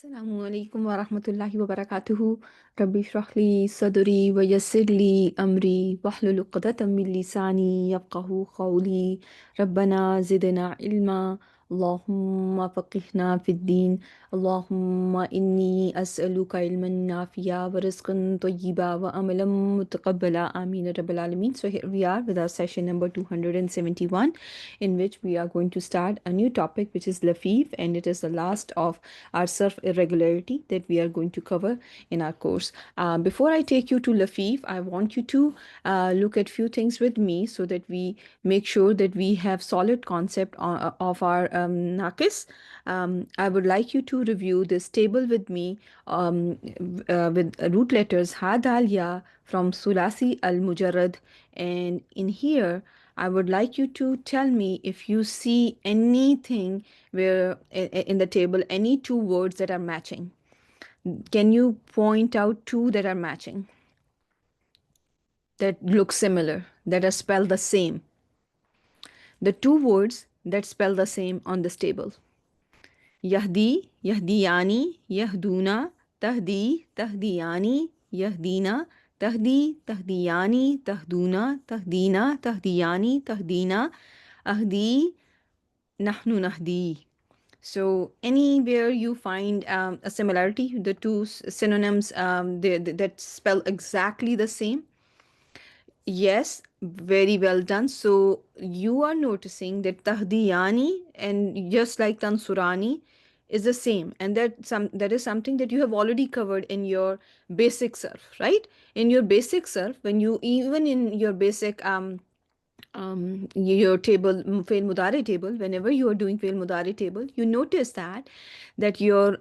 Assalamu alaikum wa rahmatullahi wa barakatuhu. Rabbi shrah li sadri wa yassir li amri wahlul uqdatan min lisani yafqahu qawli. Rabbana zidna ilma. Allahumma faqihna fid din. Allahumma inni as'aluka ilman nafiya wa rizqan tayyiba wa amalan mutaqabbala. Ameen ya Rabbil Alameen. So here we are with our session number 271, in which we are going to start a new topic, which is Lafif, and it is the last of our surf irregularity that we are going to cover in our course. Before I take you to Lafif, I want you to look at few things with me so that we make sure that we have solid concept of our Naqis. I would like you to review this table with me, with root letters Ha Dal Ya from Sulasi Al Mujarrad, and in here I would like you to tell me if you see anything where in the table any two words that are matching. Can you point out two that are matching, that look similar, that are spelled the same? The two words that spell the same on this table. Yahdi, Yahdiyani, Yahduna, Tahdi, Tahdiyani, Yahdina, Tahdi, Tahdiyani, Tahduna, Tahdina, Tahdiyani, Tahdina, Ahdi, Nahnu Nahdi. So anywhere you find a similarity, the two synonyms that spell exactly the same. Yes, very well done. So you are noticing that tahdiyani and just like tansurani is the same, and that is something that you have already covered in your basic surf, right? In your basic surf, when you even in your basic your table, fail mudare table, whenever you are doing fail mudare table, you notice that your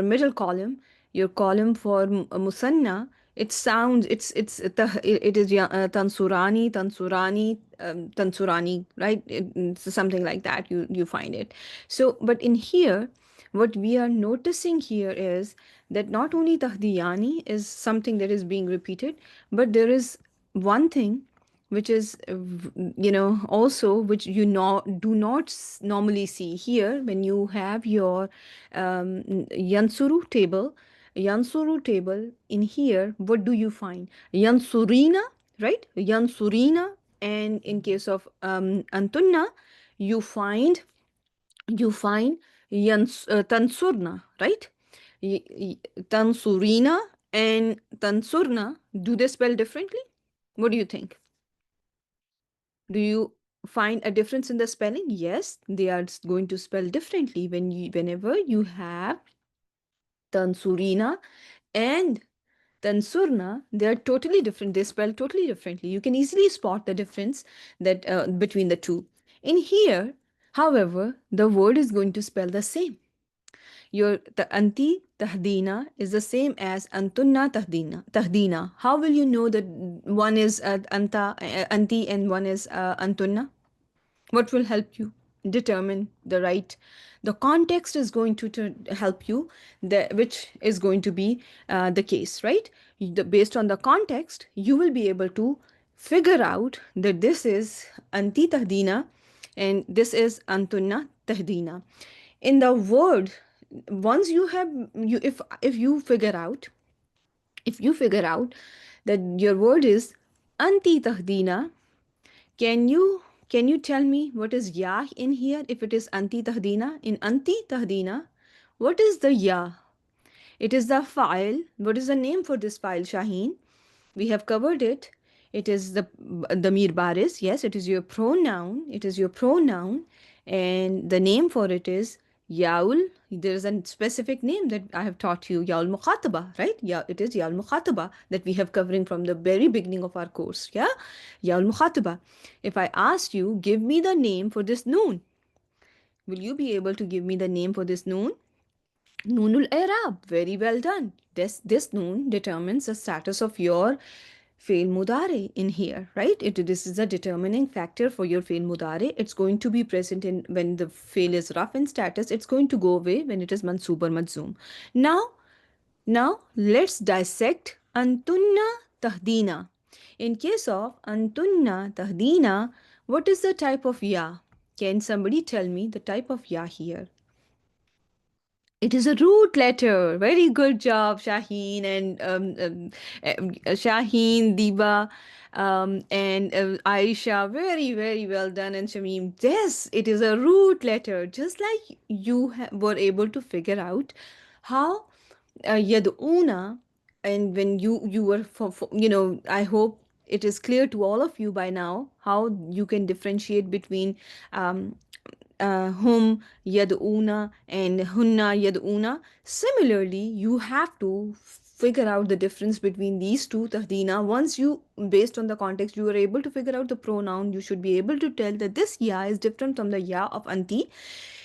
middle column, your column for musanna, it sounds it is tansurani, tansurani, right? It's something like that you find it. So but in here, what we are noticing here is that not only tahdiyani is something that is being repeated, but there is one thing which is also which you know do not normally see here when you have your yansuru table. In here, what do you find? Yansurina, right? Yansurina. And in case of antunna, you find tansurna, right? Tansurina and tansurna, do they spell differently? What do you think? Do you find a difference in the spelling? Yes, they are going to spell differently whenever you have tansurina and tansurna. They are totally different. They spell totally differently. You can easily spot the difference that between the two. In here, however, the word is going to spell the same. The anti tahdina is the same as antunna tahdina. How will you know that one is anti and one is antunna? What will help you determine the context is going to help you, which is going to be the case, right? Based on the context, you will be able to figure out that this is anti tahdina and this is antunna tahdina. In the word, once you have you if you figure out, that your word is anti tahdina, can you tell me what is ya in here? If it is anti tahdina, in anti tahdina, what is the ya? It is the file. What is the name for this file, Shaheen? We have covered it. It is the mir baris. Yes, it is your pronoun. It is your pronoun, and the name for it is yaul. There is a specific name that I have taught you, yaul mukhataba, right? Yeah, it is yaul mukhataba that we have covering from the very beginning of our course. Yeah, yaul mukhataba. If I asked you, give me the name for this noon, will you be able to give me the name for this noon? Noonul Arab. Very well done. This noon determines the status of your fail mudare in here, right? This is a determining factor for your fail mudare. It's going to be present in when the fail is rough in status. It's going to go away when it is mansoob or majzoom. Now let's dissect antunna tahdina. In case of antunna tahdina, what is the type of ya? Can somebody tell me the type of ya here? It is a root letter. Very good job, Shaheen and Shaheen, Diba, and Aisha. Very, very well done. And Shamim, yes, it is a root letter. Just like you were able to figure out how yad'una, and when you were I hope it is clear to all of you by now how you can differentiate between um, hum yad'una and hunna yad'una. Similarly, you have to figure out the difference between these two tahdina. Once you, based on the context, you are able to figure out the pronoun, you should be able to tell that this ya is different from the ya of anti.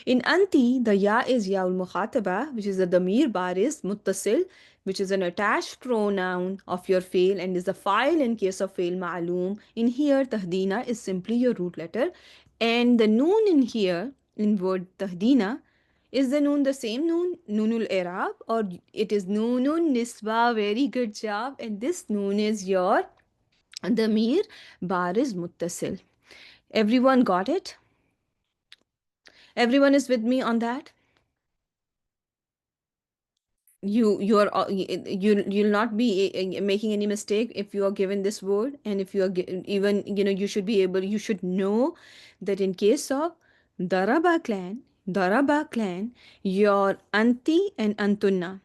In anti, the ya is yaul mukhataba, which is a damir baris muttasil, which is an attached pronoun of your fail and is the file in case of fail ma'loom. In here, tahdina is simply your root letter. And the noon in here, in word tahdina, is the noon the same noon, noonul Arab, or it is noonun nisba? Very good job. And this noon is your damir baris muttasil. Everyone got it? Everyone is with me on that? You are you'll not be making any mistake if you are given this word, and if you are even you should be able, you should know that in case of daraba clan, your anti and antunna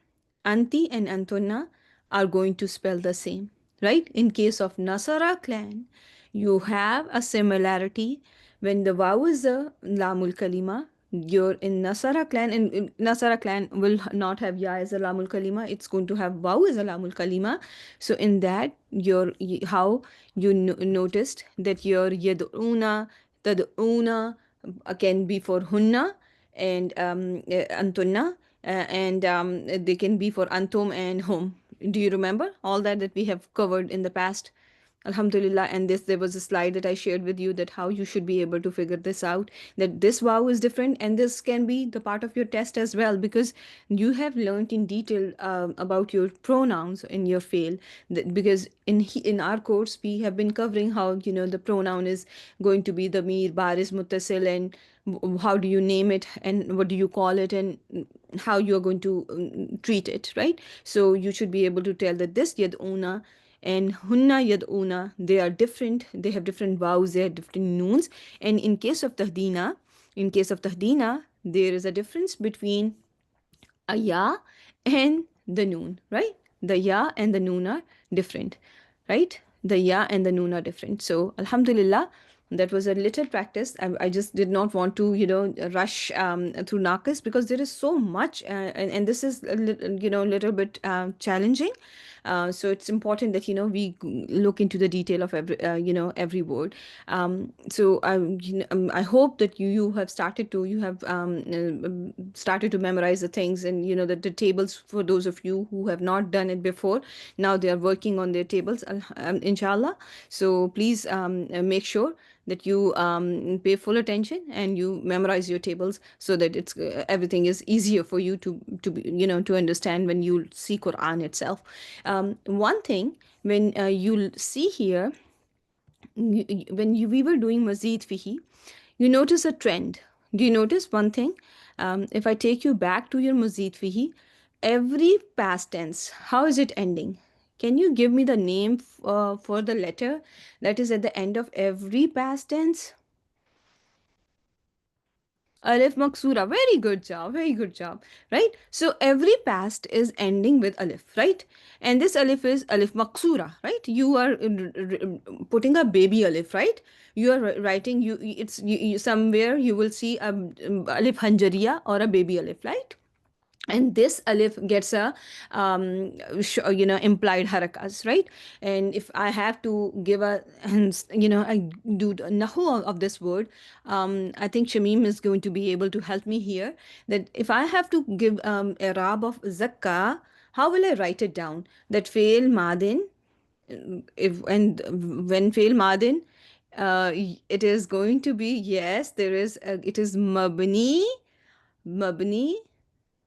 are going to spell the same, right? In case of Nasara clan, you have a similarity. When the waw is a lamul kalima, you're in Nasara clan, and Nasara clan will not have ya as a lamul kalima. It's going to have waw as a lamul kalima. So in that, how you noticed that your yad'una, tad'una can be for hunna and antunna, and they can be for antum and hum. Do you remember all that we have covered in the past? Alhamdulillah. And this, there was a slide that I shared with you, that how you should be able to figure this out, that this wow is different, and this can be the part of your test as well, because you have learned in detail about your pronouns in your fail. Because in our course we have been covering how the pronoun is going to be the mir baris muttasil, and how do you name it, and what do you call it, and how you are going to treat it, right? So you should be able to tell that this yad'una and hunna yad'una, they are different, they have different vowels, they have different noons. And in case of tahdina, there is a difference between a ya and the noon, right? The ya and the noon are different, right? The ya and the noon are different. So, alhamdulillah, that was a little practice. I just did not want to, rush through Naqis, because there is so much, and this is a little bit challenging. So it's important that we look into the detail of every word. So I hope that you have started to memorize the things, and the tables, for those of you who have not done it before. Now they are working on their tables, inshallah. So please make sure that you pay full attention and you memorize your tables, so that it's everything is easier for you to understand when you see Quran itself. One thing, when you'll see here, we were doing Mazid Fihi, you notice a trend. Do you notice one thing? If I take you back to your Mazid Fihi, every past tense, how is it ending? Can you give me the name for the letter that is at the end of every past tense? Alif Maksura. Very good job. Very good job. Right? So every past is ending with Alif, right? And this Alif is Alif Maksura, right? You are putting a baby Alif, right? You are writing, somewhere you will see a Alif Hanjariya or a baby Alif, right? And this alif gets a implied harakas, right? And if I have to give and I do the nahu of this word, I think Shamim is going to be able to help me here, that if I have to give i'rab of zakka, how will I write it down? That fail madin, if and when fail madin, it is going to be, yes, it is mabni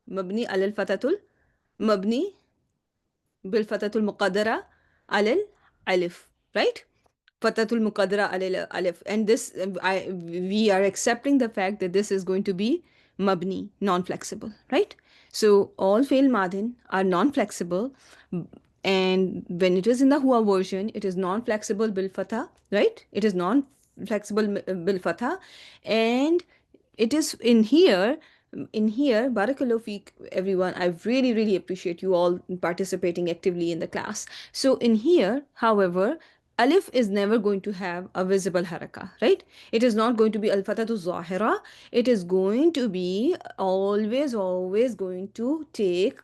مبني على الفتاة مبني بالفتاة المقدرة على الألف, right? فتاة المقدرة على الألف. And this, we are accepting the fact that this is going to be mabni, non-flexible, right? So all fail madin are non-flexible, and when it is in the huwa version, it is non-flexible bil fatha, right? It is non-flexible bil fatha, and it is in here, barakallahu feek, everyone. I really, really appreciate you all participating actively in the class. So in here, however, alif is never going to have a visible haraka, right? It is not going to be al fatatu zahira. It is going to be always, always going to take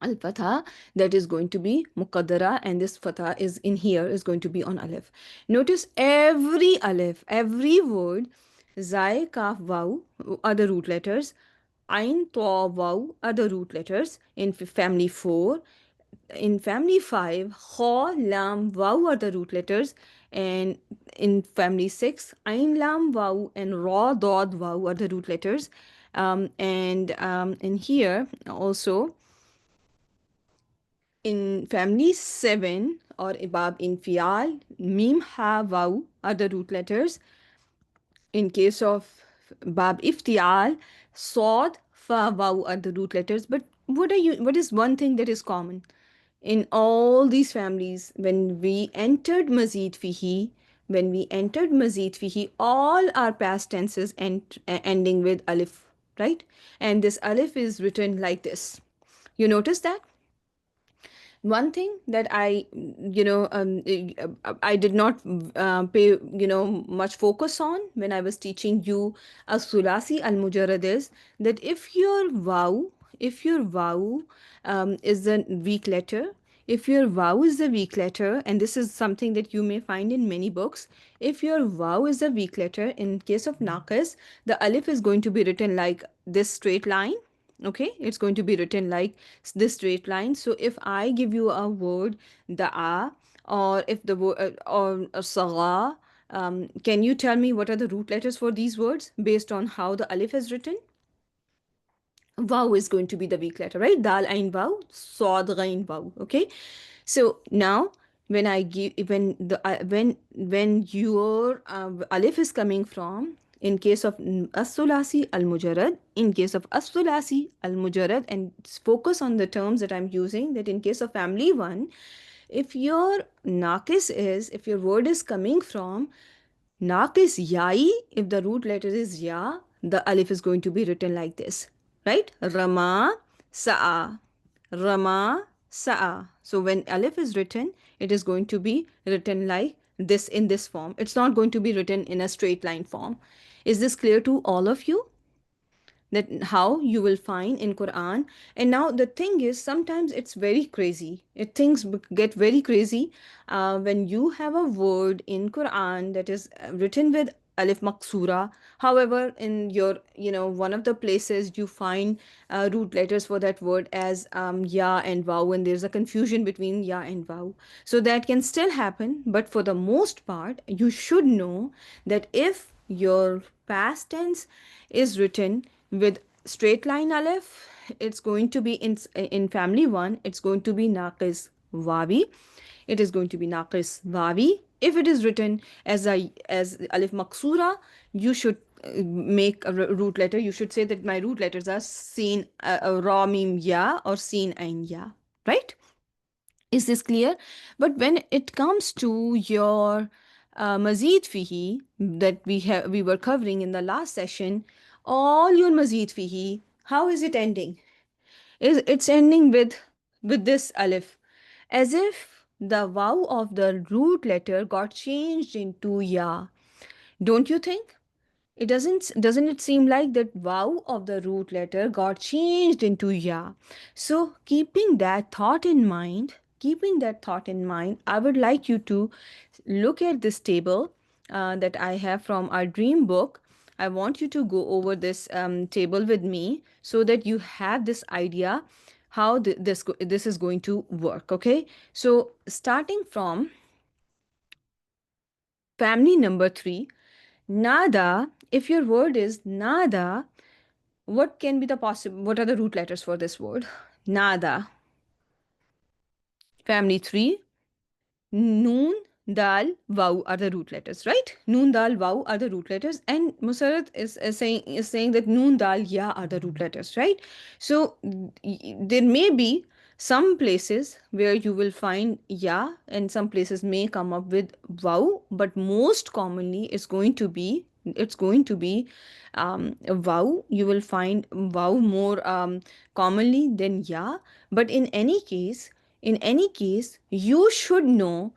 al fatha, that is going to be muqaddara, and this fatha is in here is going to be on alif. Notice every alif, every word, zai, kaf, waw are the root letters, ain, ta, waw are the root letters in family 4. In family 5, kha, lam, waw are the root letters, and in family 6, ain, lam, waw and ra, dad, waw are the root letters. And in here also, in family 7 or bab infial, mim, ha, waw are the root letters. In case of bab iftial, sod, fa, waw are the root letters. But what is one thing that is common in all these families? When we entered mazid fihi, all our past tenses ending with alif, right? And this alif is written like this. You notice that? One thing that I did not pay much focus on when I was teaching you as-sulasi al-mujarrad is that if your wow is the weak letter, if your wow is the weak letter, and this is something that you may find in many books, if your wow is the weak letter, in case of naqis, the alif is going to be written like this straight line. Okay, it's going to be written like this straight line. So if I give you a word, the a, or if the word or a saga, can you tell me what are the root letters for these words based on how the alif is written? Waw is going to be the weak letter, right? Dal, ain, waw, sod, ghain, waw. Okay, so now when I give when your alif is coming from, in case of as-sulasi al-mujarrad, and focus on the terms that I'm using, that in case of family 1, if your naqis is, if your word is coming from naqis yai, if the root letter is ya, the alif is going to be written like this, right? Rama, sa'a. Rama, sa'a. So when alif is written, it is going to be written like this, in this form. It's not going to be written in a straight line form. Is this clear to all of you? That how you will find in Quran. And now the thing is, sometimes it's very crazy, things get very crazy when you have a word in Quran that is written with alif maksura. However, in your one of the places you find root letters for that word as ya and waw, and there's a confusion between ya and waw. So that can still happen, but for the most part you should know that if your past tense is written with straight line alif, it's going to be in family 1, it's going to be naqis wawi. It is going to be naqis wawi. If it is written as alif maksura, you should make a root letter. You should say that my root letters are seen ra mim ya or seen ain ya, right? Is this clear? But when it comes to your mazid fihi that we were covering in the last session, all your mazid fihi, how is it ending? It's ending with this alif, as if the waw of the root letter got changed into ya. Don't you think? It doesn't it seem like that waw of the root letter got changed into ya? So keeping that thought in mind, I would like you to look at this table that I have from our dream book. I want you to go over this table with me so that you have this idea how this is going to work. Okay, so starting from family number 3, nada. If your word is nada, what are the root letters for this word? Nada. Family 3, noon, dal, waw are the root letters, right? Noon, dal, waw are the root letters, and Musarat is saying that noon, dal, ya are the root letters, right? So there may be some places where you will find ya, and some places may come up with waw, but most commonly it's going to be waw. You will find waw more commonly than ya, but in any case, you should know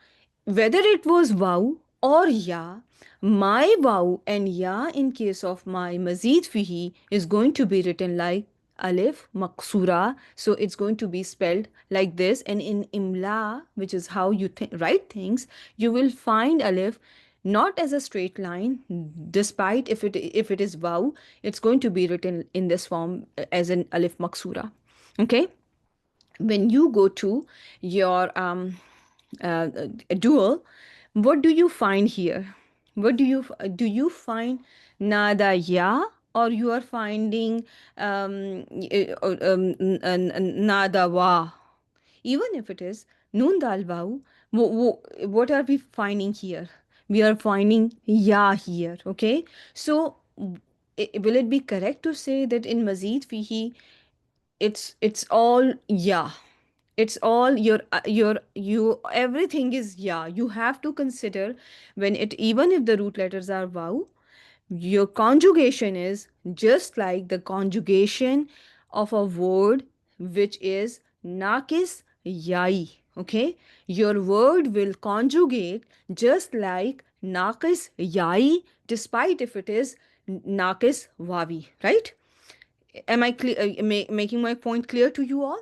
whether it was wow or ya. My wow and ya in case of my mazid fihi is going to be written like alif maksura, so it's going to be spelled like this. And in imla, which is how you write things, you will find alif not as a straight line, despite if it is wow, it's going to be written in this form as an alif maksura. Okay, when you go to your uh, dual, what do you find here? Do you find nada ya, or you are finding nada wa? Even if it is noon dal waw, what are we finding here? We are finding ya here. Okay, so will it be correct to say that in mazid fihi it's all yeah, it's all you everything is yeah? You have to consider, when it even if the root letters are wow, your conjugation is just like the conjugation of a word which is nakis yai. Okay, your word will conjugate just like nakis yai, despite if it is nakis wavi, right? Am I clear, making my point clear to you all?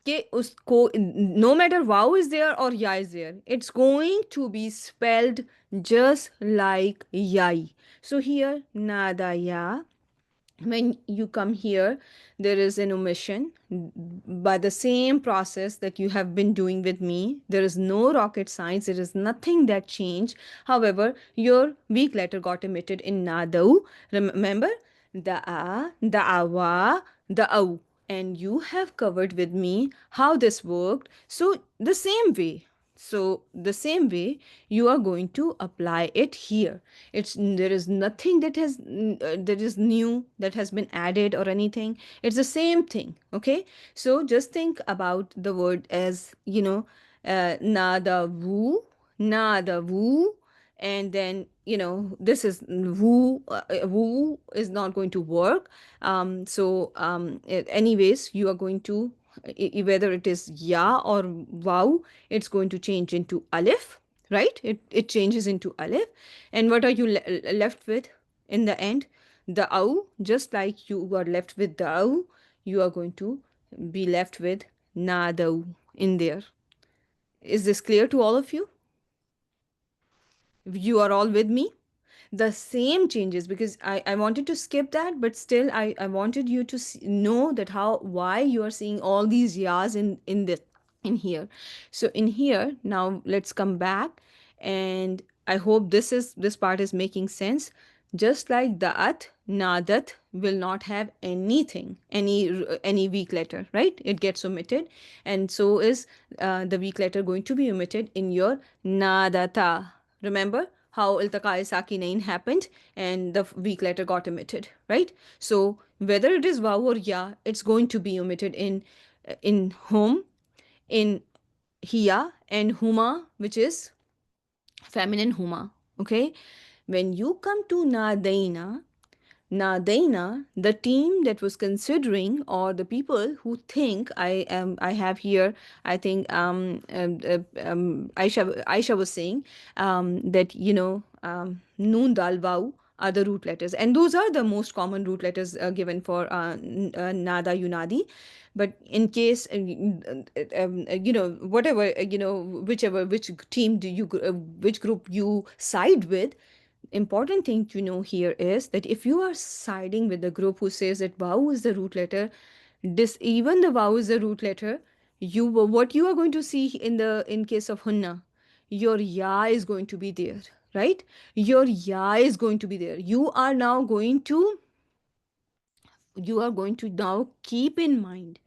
कि उसको, no matter wow is there or ya is there, it's going to be spelled just like yai. So here nada ya, when you come here, there is an omission by the same process that you have been doing with me. There is no rocket science, there is nothing that changed. However, your weak letter got emitted in nadau. Remember, the a, the awa, the au, and you have covered with me how this worked. So the same way you are going to apply it here. There is nothing that is new, that has been added or anything. It's the same thing. Okay, so just think about the word as nada wu, and then this is woo. Woo is not going to work. Anyways, you are going to, whether it is ya or wow, it's going to change into alif, right? It changes into alif. And what are you left with in the end? The au. Just like you are left with the au, you are going to be left with nadau in there. Is this clear to all of you? You are all with me? The same changes, because I wanted to skip that, but still I wanted you to know that why you are seeing all these yas in here. So in here, now let's come back, and I hope this part is making sense. Just like the at, nadat will not have any weak letter, right? It gets omitted, and so is the weak letter going to be omitted in your nadata. Remember how iltaqai sakinain happened and the weak letter got omitted, right? So whether it is waw or ya, it's going to be omitted in home, in hiya, and huma, which is feminine huma. Okay, when you come to nadaina, the team that was considering, or the people who think, I have here, I think Aisha was saying that noon dal waw are the root letters, and those are the most common root letters given for nada yunadi. But in case whatever, whichever, which team do you which group you side with, important thing to know here is that if you are siding with the group who says that vowel is the root letter, this even the vowel is the root letter, what you are going to see in case of hunna, your ya is going to be there, right? Your ya is going to be there. You are going to now keep in mind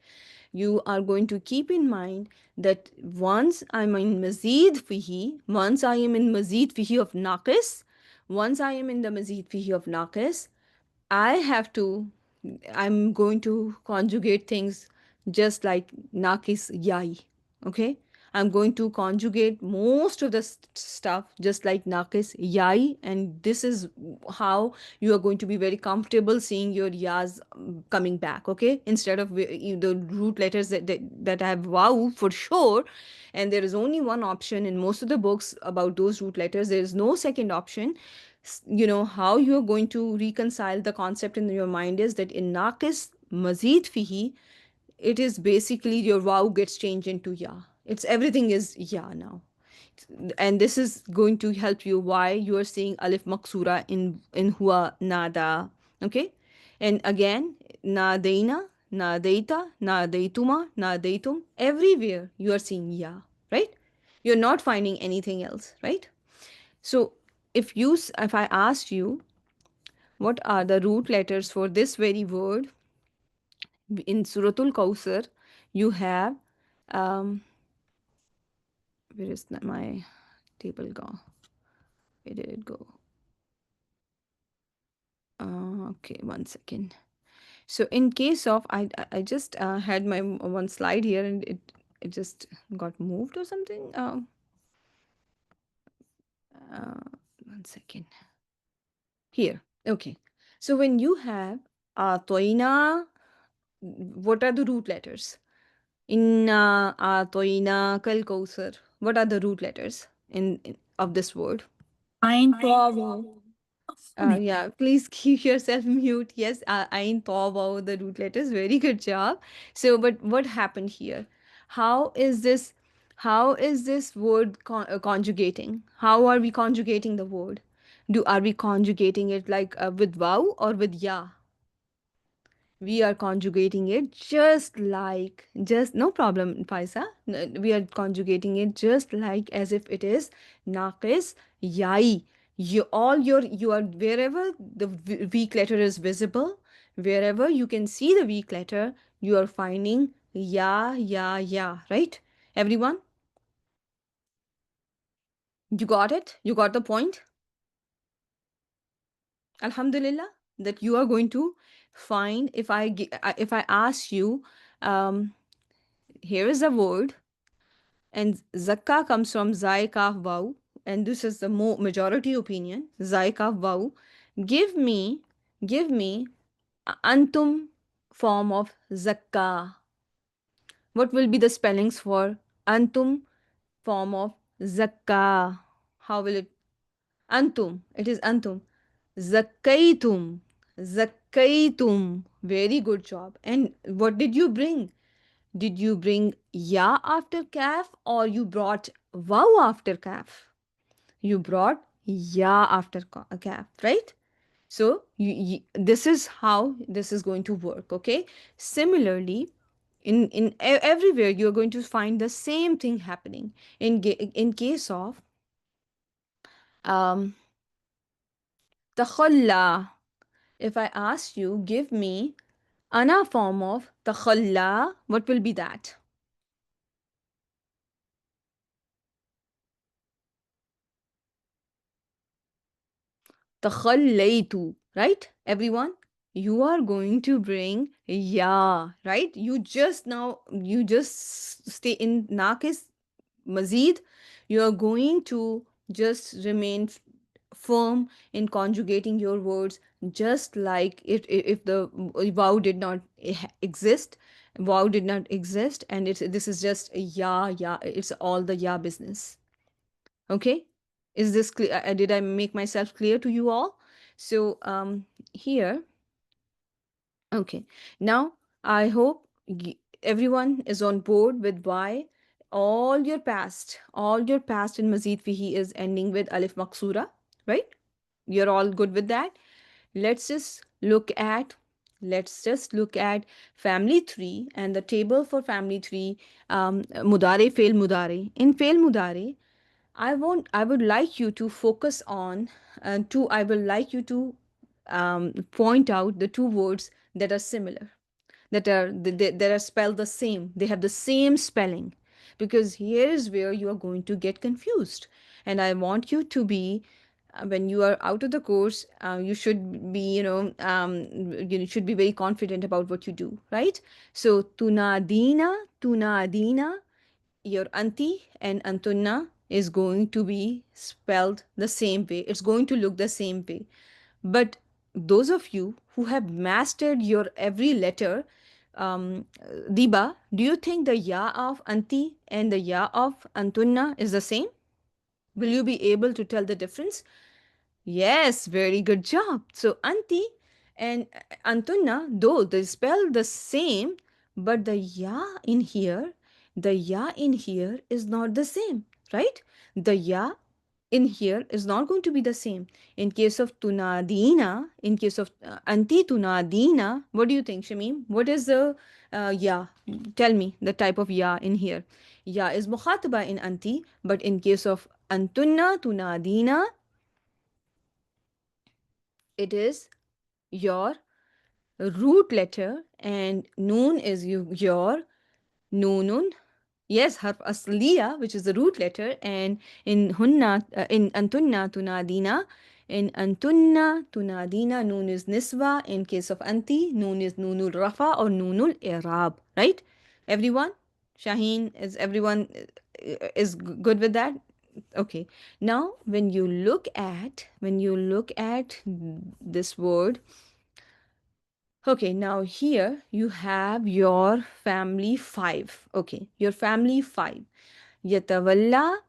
You are going to keep in mind that once I'm in Mazid Fihi, once I am in Mazid Fihi of Naqis, once I am in the Mazid Fihi of Naqis, I have to, I'm going to conjugate things just like Nakis Yai. Okay? I'm going to conjugate most of the stuff just like Nakis Yai, and this is how you are going to be very comfortable seeing your Yas coming back. Okay? Instead of the root letters that have wow for sure, and there is only one option in most of the books about those root letters, there is no second option. How you're going to reconcile the concept in your mind is that in naqis mazid fihi, it is basically your wow gets changed into ya. It's everything is ya now, and this is going to help you why you are seeing alif maksura in huwa nada. Okay, and again, nadaina, nadaita, nadaituma, nadaitum, everywhere you are seeing ya, right? You're not finding anything else, right? So if I asked you what are the root letters for this very word in Suratul Kausar, you have where is my table go? Where did it go? Okay, one second. So in case of I just had my one slide here and it just got moved or something. Uh, One second. Here. Okay. So when you have toina, what are the root letters? Inna atoina kal kausar. What are the root letters of this word? Ein Bravo. Funny. Yeah, please keep yourself mute. Yes, ain taw the root letters. Very good job. So, but what happened here? How is this? How is this word conjugating? How are we conjugating the word? Are we conjugating it like with wow or with ya? We are conjugating it just no problem, Faisa. We are conjugating it just like as if it is naqis yai. You are wherever the weak letter is visible, wherever you can see the weak letter, you are finding ya, right? Everyone, you got it? You got the point? Alhamdulillah, that you are going to find if I ask you, um here is a word, and zakka comes from zai kaf waw, and this is the majority opinion, zai kaf waw. Give me give me antum form of zakka. What will be the spellings for antum form of zakka? How will it? Antum, it is antum. Zakkaitum, zakkaitum. Very good job. And what did you bring? Did you bring ya after kaf or you brought wow after kaf? You brought ya after kaf, right? So this is how this is going to work, okay? Similarly, everywhere you're going to find the same thing happening. In case of um takhalla, if I ask you, give me ana form of takhalla, what will be that? Takhallaytu, right? Everyone, you are going to bring yeah, right? You just stay in Naqis Mazid. You are going to just remain firm in conjugating your words, just like if the vow did not exist. Vow did not exist, and this is just a yeah. It's all the yeah business. Okay, is this clear? Did I make myself clear to you all? So here, okay, now I hope everyone is on board with why all your past in Mazid Fihi is ending with Alif Maksura, right? You're all good with that. let's just look at let's just look at family 3 and the table for family 3. Mudare, fail mudare. In fail mudare, I would like you to focus on I would like you to point out the two words that are similar. that are spelled the same. They have the same spelling. Because here is where you are going to get confused. And I want you to be, when you are out of the course, you should be, you should be very confident about what you do, right? So tunadina, your auntie and antunna is going to be spelled the same way. It's going to look the same way. But those of you who have mastered your every letter, Diba, do you think the ya of auntie and the ya of antunna is the same? Will you be able to tell the difference? Yes, very good job. So Anti and Antunna, though they spell the same, but the ya in here is not the same, right? The ya in here is not going to be the same. In case of Tunadina, in case of Anti Tunadina, what do you think, Shamim? What is the ya? Tell me the type of ya in here. Ya is mukhataba in Anti, but in case of Antunna Tunadina, it is your root letter, and noon is your noonun. Yes, harf asliya, which is the root letter, and in antunna tunadina, noon is niswa. In case of anti, noon is noonul rafa or noonul irab, right? Everyone, Shaheen, is everyone is good with that? Okay. Now, when you look at this word, okay, now here you have your family five. Okay, your family five. Yatawalla,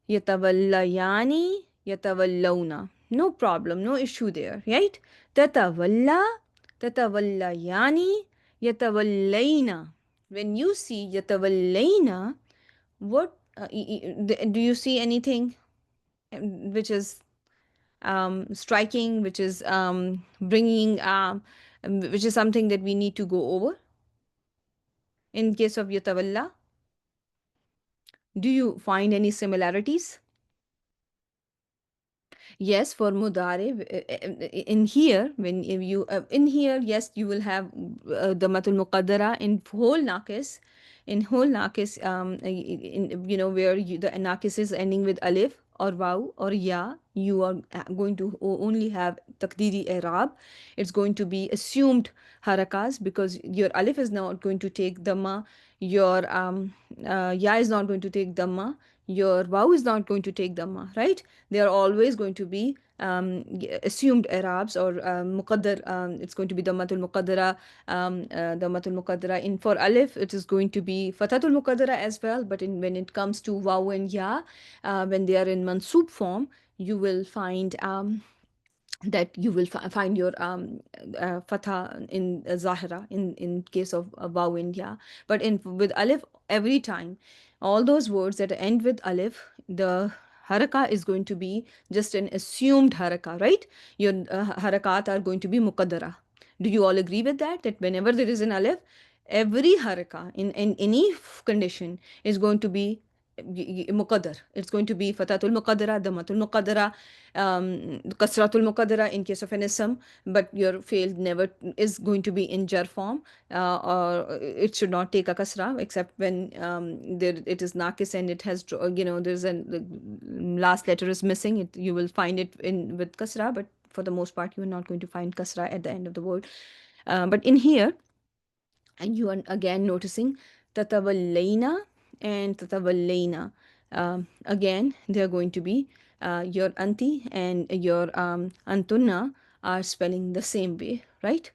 yatawallayani, yatawallawna. No problem, no issue there, right? Tatawalla, tatawallayani, yatawallayna. When you see yatawallayna, what do you see anything which is striking, which is bringing, which is something that we need to go over in case of Yatawalla? Do you find any similarities? Yes, for mudare, in here, when if you in here, yes, you will have the matul muqaddara in whole nakis, where the nakis is ending with alif or waw or ya, you are going to only have takdiri i'rab. It's going to be assumed harakas, because your alif is not going to take dhamma, your ya is not going to take dhamma, your waw is not going to take dhamma, right? They are always going to be assumed Arabs or muqaddar. It's going to be Dhammatul Muqaddara. Dhammatul Muqaddara. In for Alif, it is going to be Fatatul Muqaddara as well. But when it comes to Waw and Ya, when they are in Mansub form, you will find that you will find your fatha in zahira in case of waw and ya. But in with alif, every time all those words that end with alif, the haraka is going to be just an assumed haraka, right? Your harakat are going to be muqaddara. Do you all agree with that, that whenever there is an alif, every haraka in any condition is going to be muqaddar. It's going to be fatatul muqaddara, dhammatul muqaddara, kasratul muqaddara in case of an ism, but your failed never is going to be in jar form, or it should not take a kasra except when it is nakis and it has there's the last letter is missing. You will find it in with kasra, but for the most part you are not going to find kasra at the end of the word. But in here, and you are again noticing tatawallayna and tatawallayna. Again, they are going to be your auntie and your antunna are spelling the same way, right?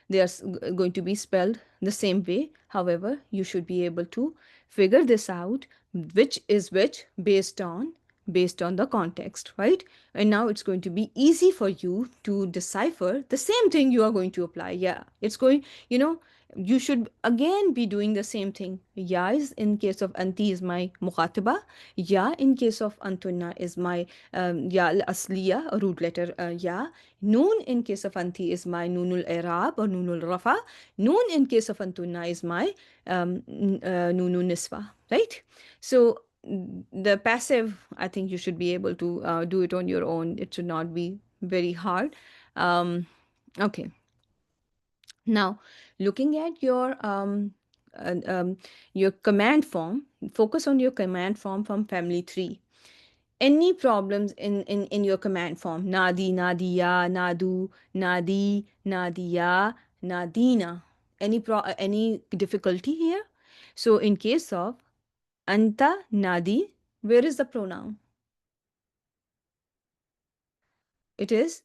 They are going to be spelled the same way. However, you should be able to figure this out, which is which, based on the context, right? And now it's going to be easy for you to decipher the same thing you are going to apply. Yeah, it's going, you should again be doing the same thing. Ya is in case of anti is my mukhataba. Ya in case of antunna is my ya al asliya, a root letter ya. Noon in case of anti is my noonul irab or noonul rafa. Noon in case of antunna is my noonul niswa, right? So the passive, I think you should be able to do it on your own. It should not be very hard. Okay. Now, looking at uh, um, your command form, focus on your command form from family tree. Any problems in your command form? Nadi, Nadia, Nadu, Nadi, Nadia, Nadina. Any difficulty here? So in case of Anta, Nadi, where is the pronoun? It is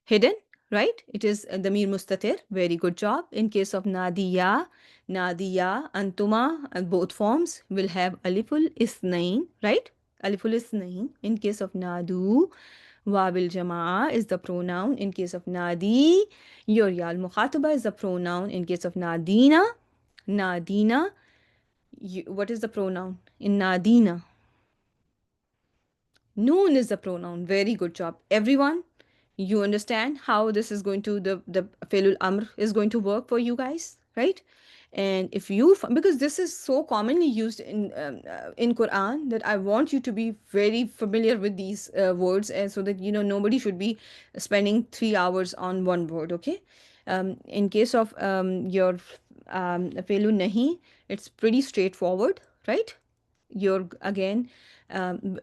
hidden, right? It is Damir Mustatir. Very good job. In case of Nadia, Nadia, Antuma, both forms will have Aliful Isnain, right? Aliful Isnain. In case of Nadu, Wabil Jama'a is the pronoun. In case of Nadi, your Yal Mukhataba is the pronoun. In case of Nadina, Nadina, what is the pronoun? In Nadina, Noon is the pronoun. Very good job. Everyone, you understand how this is going to, the Felul Amr is going to work for you guys, right? And if you, because this is so commonly used in Quran, that I want you to be very familiar with these words, and so that you know nobody should be spending 3 hours on one word. Okay, in case of your Felu Nahi, it's pretty straightforward, right? Your again,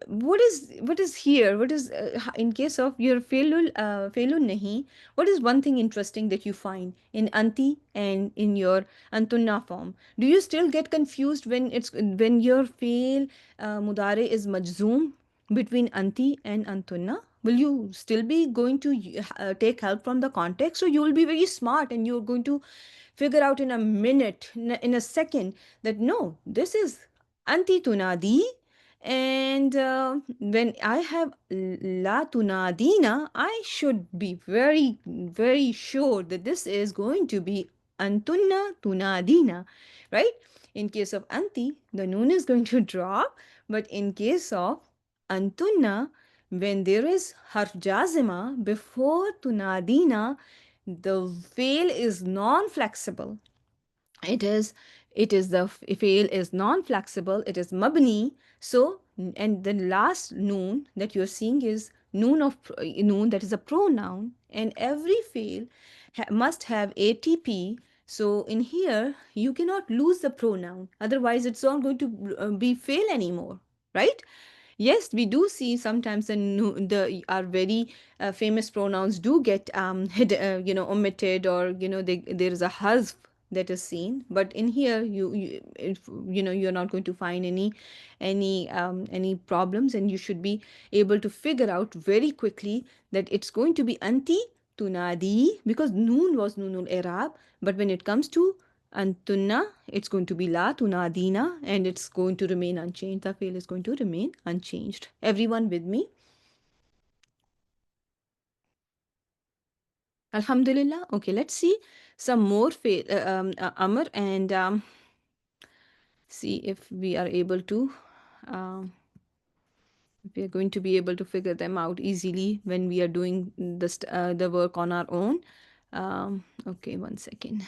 what is here, what is in case of your failul nahi, what is one thing interesting that you find in anti and in your antunna form? Do you still get confused when your fail mudare is majzoom between anti and antunna? Will you still be going to take help from the context, or you will be very smart and you're going to figure out in a minute, in a second, that no, this is anti tunadi, and when I have la tunadina, I should be very, very sure that this is going to be antunna tunadina, right? In case of anti, the noon is going to drop, but in case of antunna, when there is harf jazima before tunadina, the veil is non-flexible. It is it is the fail is non-flexible, it is mabni. So and the last noon that you're seeing is noon of noon, that is a pronoun, and every fail must have atp. So in here you cannot lose the pronoun, otherwise it's not going to be fail anymore, right? Yes, we do see sometimes the our very famous pronouns do get omitted, or there is a hazf that is seen. But in here, you're not going to find any problems, and you should be able to figure out very quickly that it's going to be anti tunadi, because noon was noonul Arab. But when it comes to Antunna, it's going to be La Tunadina, and it's going to remain unchanged. The fail is going to remain unchanged. Everyone with me? Alhamdulillah. Okay, let's see some more fail, Amr, and see um, if we are going to be able to figure them out easily when we are doing the work on our own. Okay, one second.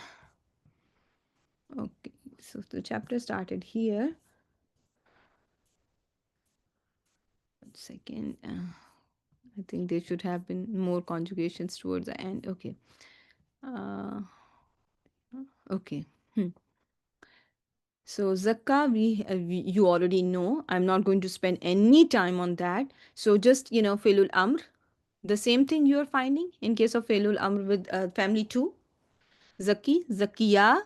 Okay, so the chapter started here. One second. I think there should have been more conjugations towards the end. Okay. Uh, okay. Hmm. So zakah, you already know. I'm not going to spend any time on that. So just filul amr, the same thing you are finding in case of filul amr with family two. Zaki, zakiya,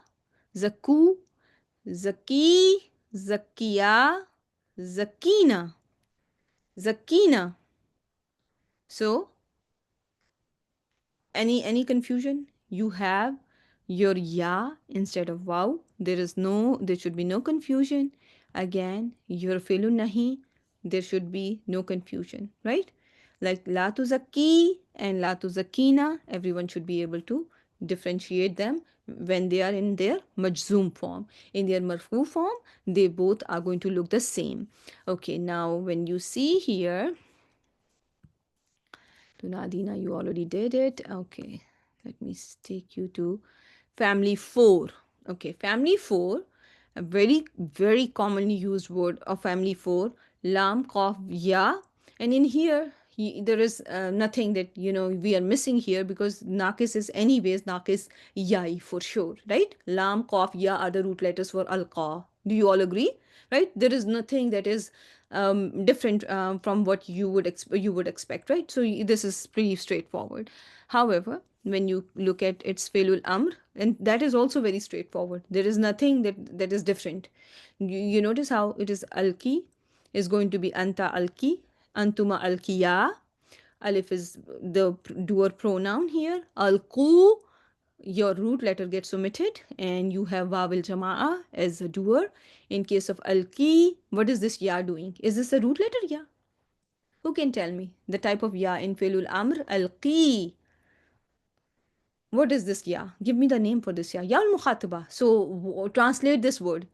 zaku, zaki, zakiya, zakina, zakina. So any confusion? You have your ya instead of wow. There should be no confusion. Again, your filu nahi, there should be no confusion, right? Like la tuzaki and la tuzakina, everyone should be able to differentiate them when they are in their majzoom form. In their marfu form, they both are going to look the same. Okay, now when you see here, to Nadina, you already did it. Okay, let me take you to family four. Okay, family four, a very, very commonly used word of family four, lam, qaf, ya. And in here, there is nothing that we are missing here, because nakis is anyways nakis yai for sure, right? Lam, qaf, ya are the root letters for alqa. Do you all agree? Right, there is nothing that is different from what you would expect, right? So this is pretty straightforward. However, when you look at its felul amr, and that is also very straightforward, there is nothing that is different. You notice how it is alki is going to be anta alki, antuma alkiya. Alif is the doer pronoun here. Alqu, your root letter gets omitted, and you have wawil jama'a as a doer. In case of alki, what is this ya doing? Is this a root letter ya? Who can tell me the type of ya in filul amr? Alqi. What is this ya? Give me the name for this ya. Ya al mukhataba. So translate this word.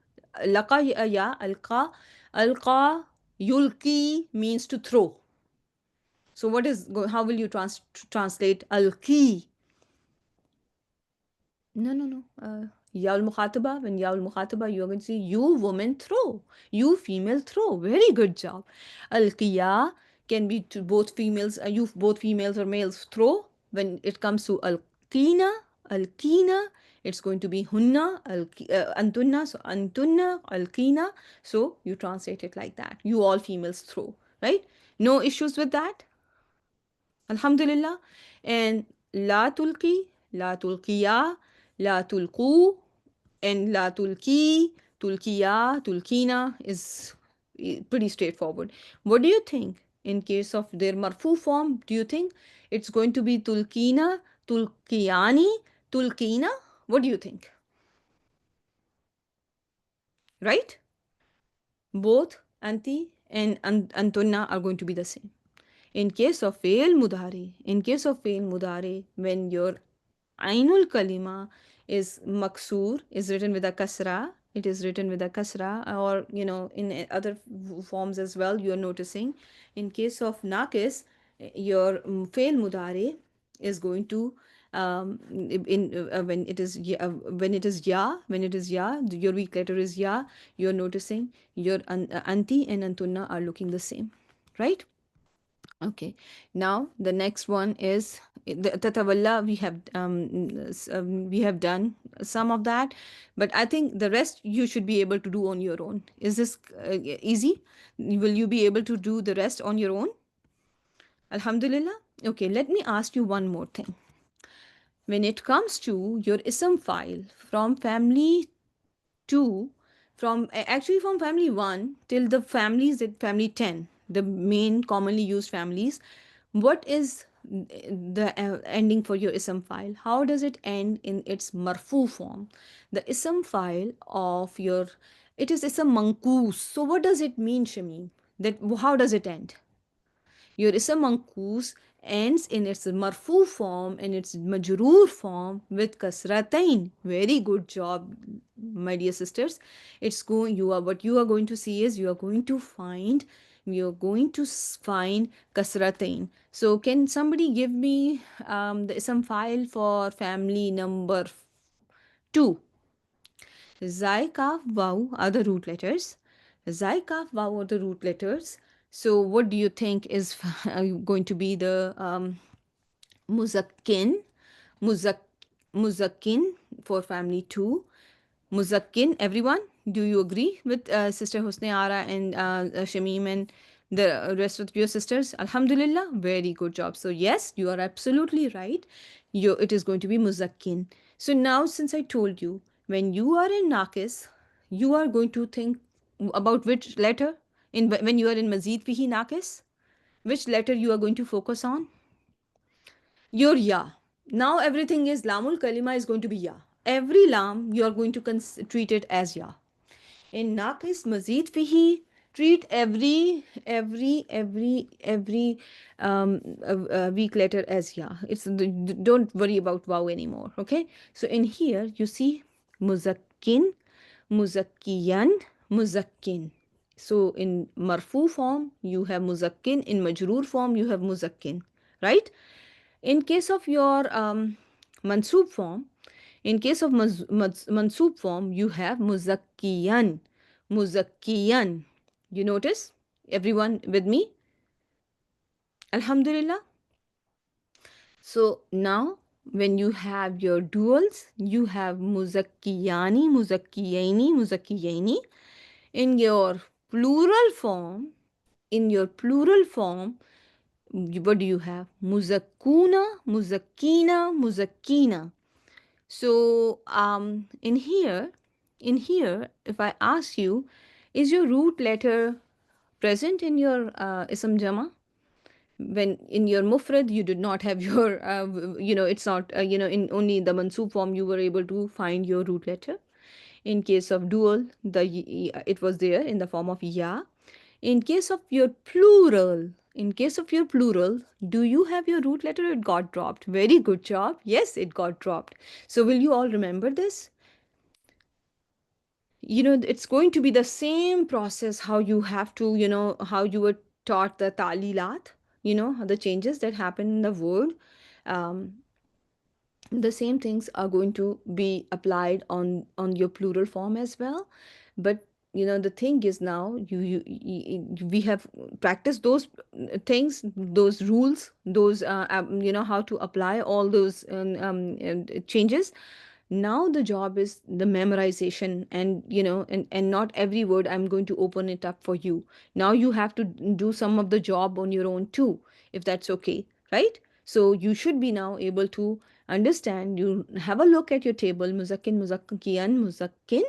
Laqa ya, alqa, alqa, yulki means to throw. So what is how will you translate alqi? No, no, no. Yaul Mukhataba, when Yaul Mukhataba, you are going to say, you woman throw, you female throw. Very good job. Al Qiya can be to both females, you both females or males throw. When it comes to Al Qina, it's going to be Hunna, Antunna, so Antunna, Al Qina. So you translate it like that. You all females throw, right? No issues with that? Alhamdulillah. And la tulki, la tulkiya, la tulku, and la tulki, tulkiya, tulkina is pretty straightforward. What do you think in case of their marfu form? Do you think it's going to be tulkina, tulkiyani, tulkina? What do you think? Right? Both anti and antunna are going to be the same. In case of fail mudare, when your ainul kalima is maksur, is written with a kasra, it is written with a kasra, or in other forms as well, you are noticing. In case of nakis, your fail mudare is going to in when it is ya, your weak letter is ya, you're noticing your anti and antunna are looking the same, right? Okay, now the next one is the tatawalla. We have done some of that, but I think the rest you should be able to do on your own. Is this easy? Will you be able to do the rest on your own? Alhamdulillah. Okay, let me ask you one more thing. When it comes to your ism file from family 2, from actually from family 1 till the families at family 10, the main commonly used families, what is the ending for your ism file? How does it end in its marfu form? The ism file of your, it is ism manqus. So what does it mean, Shamim? That how does it end? Your ism manqus ends in its marfu form, in its majroor form with kasratain. Very good job, my dear sisters. It's going, you are, what you are going to see is you are going to find, kasratain. So can somebody give me the ism file for family number 2? Zai, Kaf, Waw are the root letters. Zai, Kaf, Waw are the root letters. So what do you think is going to be the muzakkin? Muzak, muzakkin for family 2. Muzakkin, everyone, do you agree with Sister Husne Ara and Shamim and the rest of your sisters? Alhamdulillah, very good job. So yes, you are absolutely right. It is going to be muzakkin. So now, since I told you, when you are in Naqis, you are going to think about which letter in when you are in Mazid Fihi Naqis, which letter you are going to focus on? Your ya. Now everything is lamul kalima is going to be ya. Every lam you are going to treat it as ya. In naqis mazid fihi, treat every weak letter as ya. Don't worry about wow anymore. Okay. So in here you see muzakkin, muzakkiyan, muzakkin. So in marfu form you have muzakkin, in majroor form you have muzakkin, right? In case of your mansoob form, in case of mansoob form, you have muzakkiyan. Muzakkiyan. You notice? Everyone with me? Alhamdulillah. So now when you have your duals, you have muzakkiyani, muzakkiyaini, muzakkiyaini. In your plural form, in your plural form, what do you have? Muzakkuna, muzakkina, muzakkina. So in here, if I ask you, is your root letter present in your ism jama? When in your mufrad you did not have your it's not in only the mansoob form you were able to find your root letter. In case of dual, it was there in the form of ya. In case of your plural, do you have your root letter? It got dropped. Very good job. Yes, it got dropped. So will you all remember this? It's going to be the same process how you have to, how you were taught the talilat, the changes that happen in the word. um, the same things are going to be applied on your plural form as well. But the thing is, now we have practiced those things, those rules, those how to apply all those changes. Now the job is the memorization, and and not every word I'm going to open it up for you. Now you have to do some of the job on your own too, if that's okay, right? So you should be now able to understand. You have a look at your table: muzakkin, muzakkiyan, muzakkin,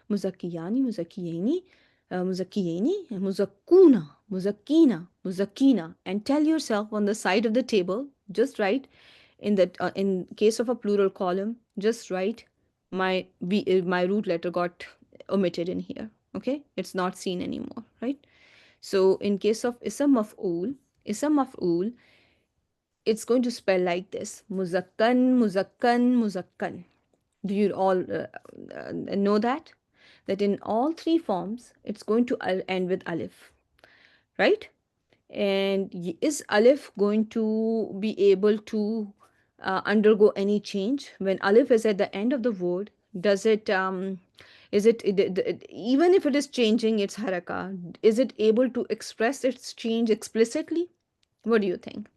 muzakkiyani, muzakkiyani, muzakkiyani, and muzakkuna, muzakkina, muzakkina, and tell yourself on the side of the table, just write in case of a plural column, just write my root letter got omitted in here. Okay, it's not seen anymore, right? So in case of isam maf'ul, it's going to spell like this: muzakkan, muzakkan, muzakkan. Do you all know that in all three forms it's going to end with alif, right? And is alif going to be able to undergo any change when alif is at the end of the word? Does it is even if it is changing its haraka, is it able to express its change explicitly? What do you think?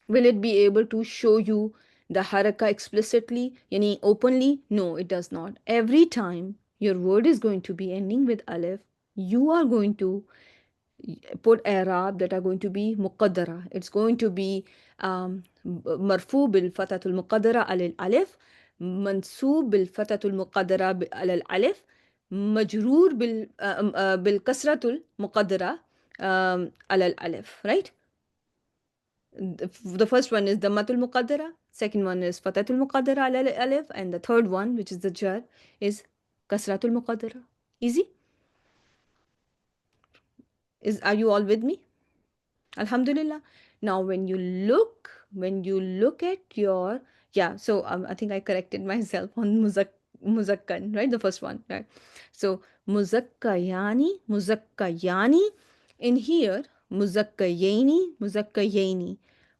Will it be able to show you the haraka explicitly, yani openly? No, it does not. Every time your word is going to be ending with alif, you are going to put i'rab that are going to be muqaddara. It's going to be marfu bil fatatul muqaddara al alif, mansoob bil fatatul muqaddara al alif, majroor bil kasratul muqaddara al alif, right? The first one is Dammatul Muqaddara, second one is Fatatul Muqaddara al Alif, and the third one, which is the Jar, is Kasratul Muqaddara. Easy? Are you all with me? Alhamdulillah. Now when you look at your, yeah, so I think I corrected myself on muzakkan, right? The first one, right? So muzakkayani. In here, muzakkayani.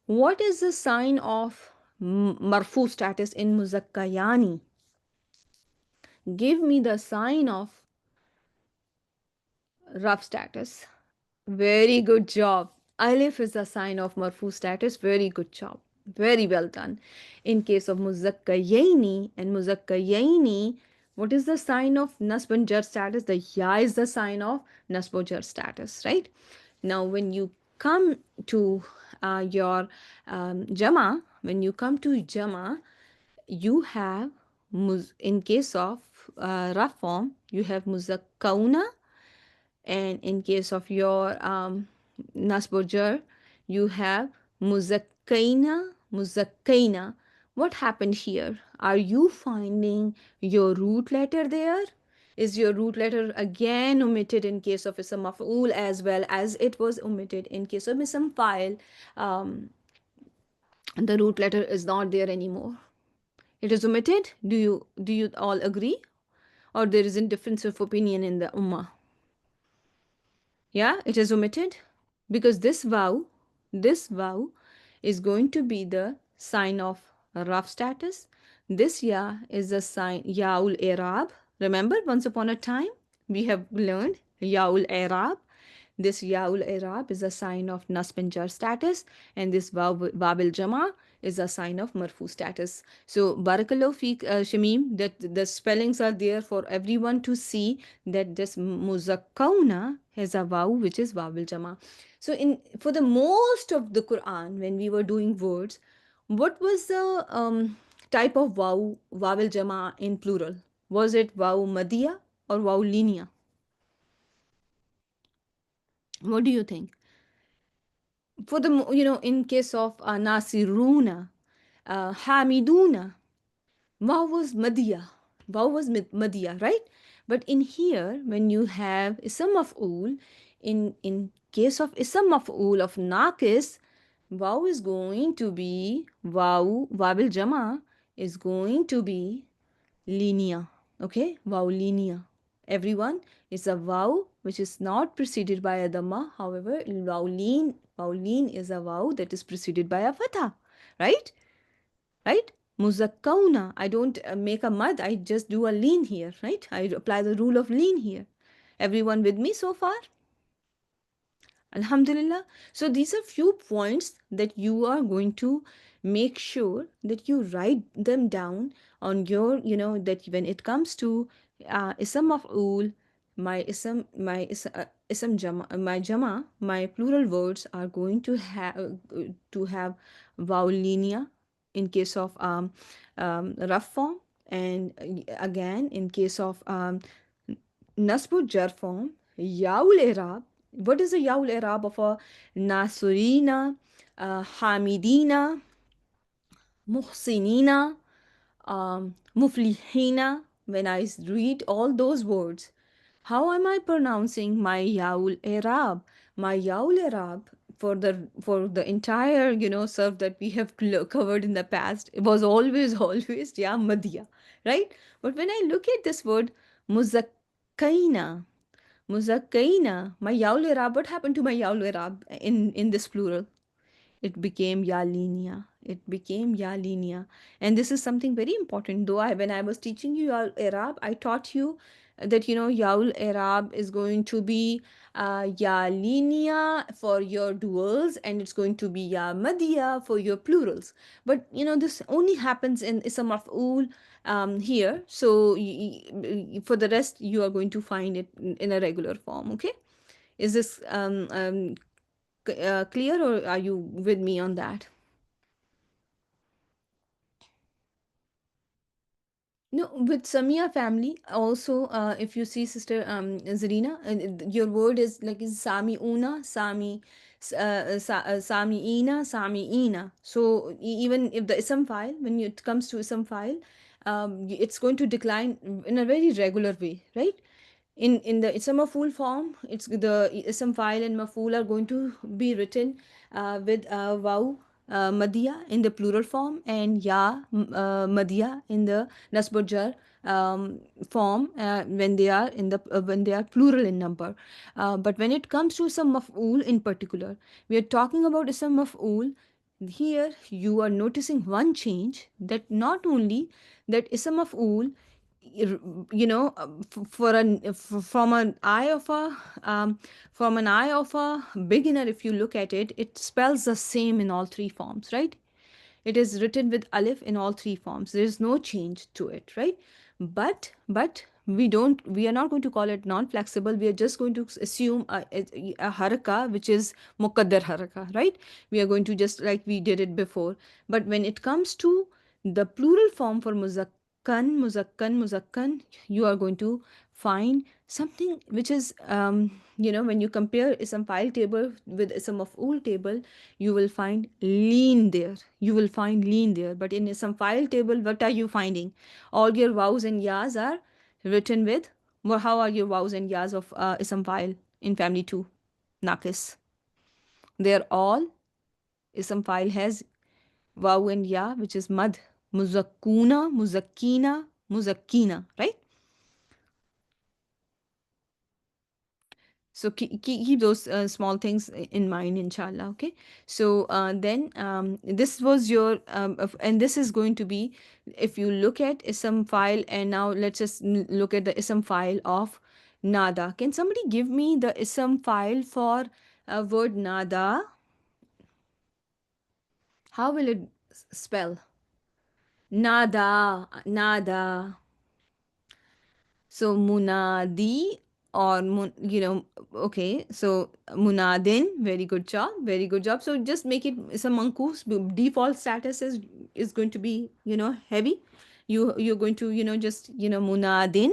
What is the sign of marfu status in muzakkayani? Give me the sign of rough status. Very good job. Alif is a sign of marfu status. Very good job. Very well done. In case of muzakkayni and muzakkayni, what is the sign of nasb and jar status? The ya is the sign of nasb jar status, right? Now, when you come to your jama, you have in case of rough form, you have muzakkauna, and in case of your nasbojar, you have muzakkaina. What happened here? Are you finding your root letter there? Is your root letter again omitted in case of ism maf'ul, as well as it was omitted in case of ism file? um, the root letter is not there anymore. It is omitted. Do you all agree, or there is a difference of opinion in the ummah? Yeah, it is omitted because this vow is going to be the sign of rough status. This ya is the sign yaul arab. Remember, once upon a time we have learned yaul arab. This Yaul Arab is a sign of Nasb and Jar status, and this Wabil Jama is a sign of Marfu status. So, Barakallahu Feek, Shamim, that the spellings are there for everyone to see that this Muzakkauna has a Waw which is Wabil Jama. So, in for the most of the Quran, when we were doing words, what was the type of Wawil Jama in plural? Was it Waw Madiya or Waw Linia? What do you think? For the in case of Nasiruna, Hamiduna, Waw was Madiya. Waw was Madiya, right? But in here, when you have Isam of Ul, in case of Isam of Ul of Naqis, Waw is going to be Wabil Jama is going to be linear. Okay, wow linear. Everyone, is a wow which is not preceded by a dhamma. However, wowleen is a wow that is preceded by a fatha, right? Right? Muzakkauna. I don't make a mud. I just do a lean here, right? I apply the rule of lean here. Everyone with me so far? Alhamdulillah. So these are few points that you are going to make sure that you write them down on your, that when it comes to ism of ul, ism jama, my plural words are going to have vowel linea in case of rough form, and again in case of Nasbu jar form, Yaul Arab. What is the Yaul Arab of a Nasurina, Hamidina, Muhsinina, Muflihina? When I read all those words, how am I pronouncing my Yaul Arab? My Yaul Arab for the entire surf that we have covered in the past, it was always always Ya Madhya, right? But when I look at this word Muzakkaina, Muzakkaina, my Yaul Arab, what happened to my Yaul Arab in this plural? It became Yalinia. It became Yalinia. And this is something very important. Though when I was teaching you Yaul Arab, I taught you that Yaul Arab is going to be Yalinia for your duals, and it's going to be Ya Madiya for your plurals. But this only happens in Ism Maf'ul here. So for the rest, you are going to find it in a regular form. Okay? Is this clear, or are you with me on that? No, with Samia family also, if you see Sister Zarina, your word is like is Sami Una, Sami Ina, Sami Ina. So even if the ism file, when it comes to ism file, it's going to decline in a very regular way, right? In the ism maf'ul form, it's the ism file and maf'ul are going to be written with waw madiya in the plural form, and madiya in the nasb jar form, when they are plural in number. But when it comes to ism maf'ul in particular, we are talking about ism maf'ul. Here you are noticing one change, that not only that ism maf'ul, for from an eye of a beginner, if you look at it, it spells the same in all three forms, right? It is written with alif in all three forms. There is no change to it, right? But we are not going to call it non-flexible. We are just going to assume a haraka which is muqaddar haraka, right? We are going to just like we did it before. But when it comes to the plural form for muzakkan, you are going to find something which is when you compare ism file table with ism of ul table, you will find lean there. You will find lean there. But in ism file table, what are you finding? All your wows and yas are written with, well, how are your wows and yas of ism file in family 2? Nakis. They're all, ism file has waw and ya, which is mad. Muzakkuna, muzakkina, muzakkina, right? So keep those small things in mind, inshallah. Okay. So then this was your and this is going to be, if you look at ism file, and now let's just look at the ism file of Nada. Can somebody give me the ism file for a word nada? How will it spell? Nada, nada. So munadi or okay. So munadin, very good job, very good job. So just make it some mankus. Default status is going to be heavy. You're going to just munadin,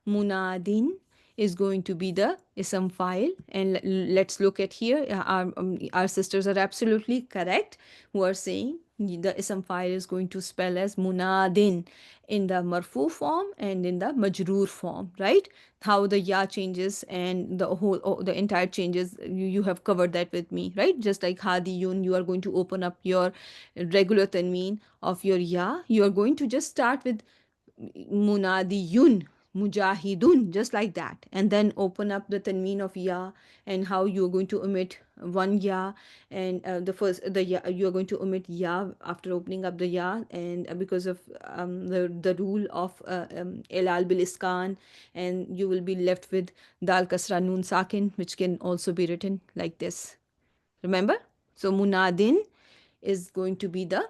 munadin is going to be the ism file. And let's look at here. Our sisters are absolutely correct who are saying the ism file is going to spell as munadin in the marfu form and in the majroor form, right? How the ya changes and the entire changes, you have covered that with me, right? Just like hadiyun, you are going to open up your regular tanween of your ya. You are going to just start with munadiyun, mujahidun, just like that, and then open up the tanween of ya, and how you're going to omit one ya. And the first the ya, you're going to omit ya after opening up the ya, and because of the rule of elal bil iskan, and you will be left with dal kasra nun sakin, which can also be written like this. Remember? So munadin is going to be the